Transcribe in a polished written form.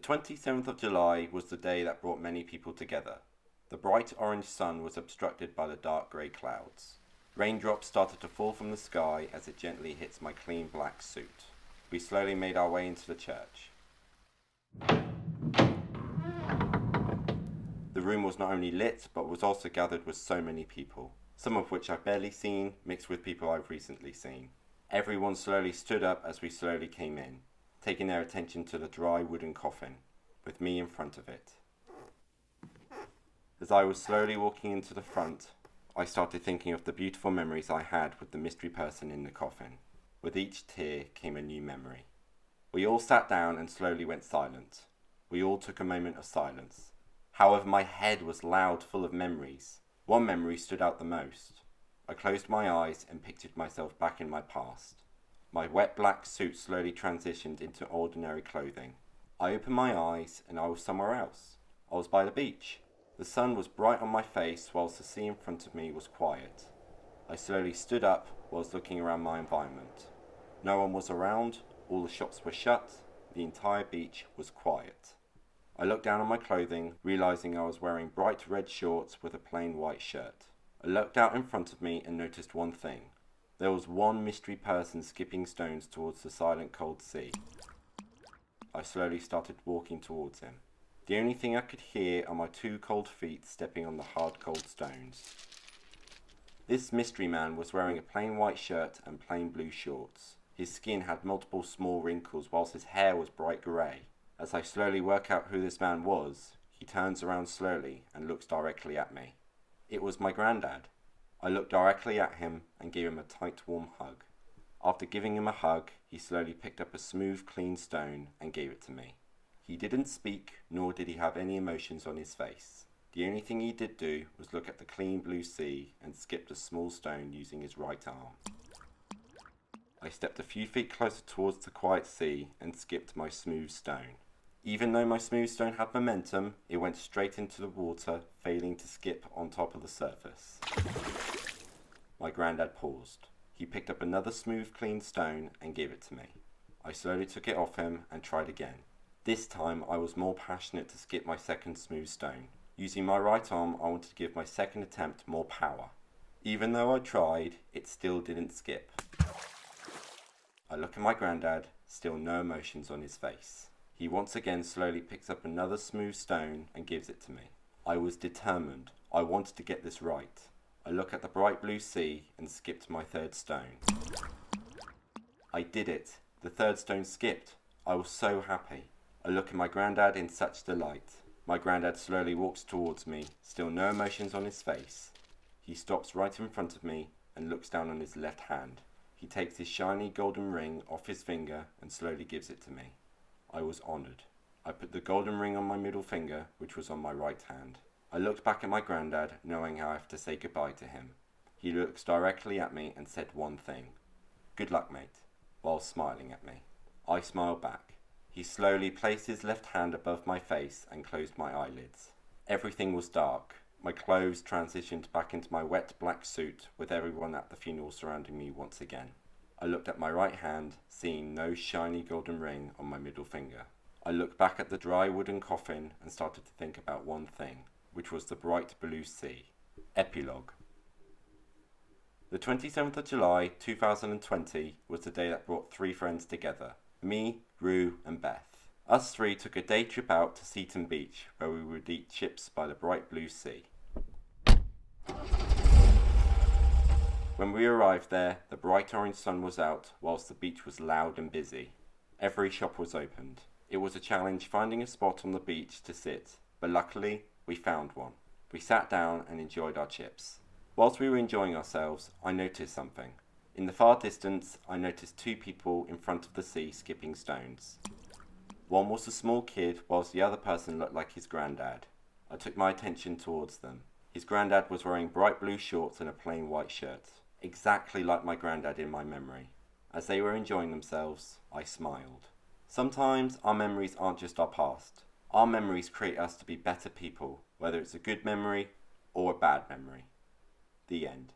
The 27th of July was the day that brought many people together. The bright orange sun was obstructed by the dark grey clouds. Raindrops started to fall from the sky as it gently hits my clean black suit. We slowly made our way into the church. The room was not only lit, but was also gathered with so many people, some of which I've barely seen, mixed with people I've recently seen. Everyone slowly stood up as we slowly came in, taking their attention to the dry wooden coffin, with me in front of it. As I was slowly walking into the front, I started thinking of the beautiful memories I had with the mystery person in the coffin. With each tear came a new memory. We all sat down and slowly went silent. We all took a moment of silence. However, my head was loud, full of memories. One memory stood out the most. I closed my eyes and pictured myself back in my past. My wet black suit slowly transitioned into ordinary clothing. I opened my eyes and I was somewhere else. I was by the beach. The sun was bright on my face whilst the sea in front of me was quiet. I slowly stood up whilst looking around my environment. No one was around, all the shops were shut, the entire beach was quiet. I looked down on my clothing, realizing I was wearing bright red shorts with a plain white shirt. I looked out in front of me and noticed one thing. There was one mystery person skipping stones towards the silent cold sea. I slowly started walking towards him. The only thing I could hear are my two cold feet stepping on the hard cold stones. This mystery man was wearing a plain white shirt and plain blue shorts. His skin had multiple small wrinkles whilst his hair was bright grey. As I slowly work out who this man was, he turns around slowly and looks directly at me. It was my granddad. I looked directly at him and gave him a tight, warm hug. After giving him a hug, he slowly picked up a smooth, clean stone and gave it to me. He didn't speak, nor did he have any emotions on his face. The only thing he did do was look at the clean blue sea and skipped a small stone using his right arm. I stepped a few feet closer towards the quiet sea and skipped my smooth stone. Even though my smooth stone had momentum, it went straight into the water, failing to skip on top of the surface. My granddad paused. He picked up another smooth, clean stone and gave it to me. I slowly took it off him and tried again. This time I was more passionate to skip my second smooth stone. Using my right arm, I wanted to give my second attempt more power. Even though I tried, it still didn't skip. I look at my granddad, still no emotions on his face. He once again slowly picks up another smooth stone and gives it to me. I was determined. I wanted to get this right. I look at the bright blue sea and skipped my third stone. I did it. The third stone skipped. I was so happy. I look at my granddad in such delight. My granddad slowly walks towards me, still no emotions on his face. He stops right in front of me and looks down on his left hand. He takes his shiny golden ring off his finger and slowly gives it to me. I was honoured. I put the golden ring on my middle finger, which was on my right hand. I looked back at my granddad, knowing how I have to say goodbye to him. He looks directly at me and said one thing. "Good luck, mate," while smiling at me. I smiled back. He slowly placed his left hand above my face and closed my eyelids. Everything was dark. My clothes transitioned back into my wet black suit with everyone at the funeral surrounding me once again. I looked at my right hand, seeing no shiny golden ring on my middle finger. I looked back at the dry wooden coffin and started to think about one thing, which was the bright blue sea. Epilogue. The 27th of July 2020 was the day that brought three friends together. Me, Rue and Beth. Us three took a day trip out to Seaton Beach, where we would eat chips by the bright blue sea. When we arrived there, the bright orange sun was out, whilst the beach was loud and busy. Every shop was opened. It was a challenge finding a spot on the beach to sit, but luckily, we found one. We sat down and enjoyed our chips. Whilst we were enjoying ourselves, I noticed something. In the far distance, I noticed two people in front of the sea skipping stones. One was a small kid, whilst the other person looked like his granddad. I took my attention towards them. His granddad was wearing bright blue shorts and a plain white shirt, exactly like my granddad in my memory. As they were enjoying themselves, I smiled. Sometimes our memories aren't just our past. Our memories create us to be better people, whether it's a good memory or a bad memory. The end.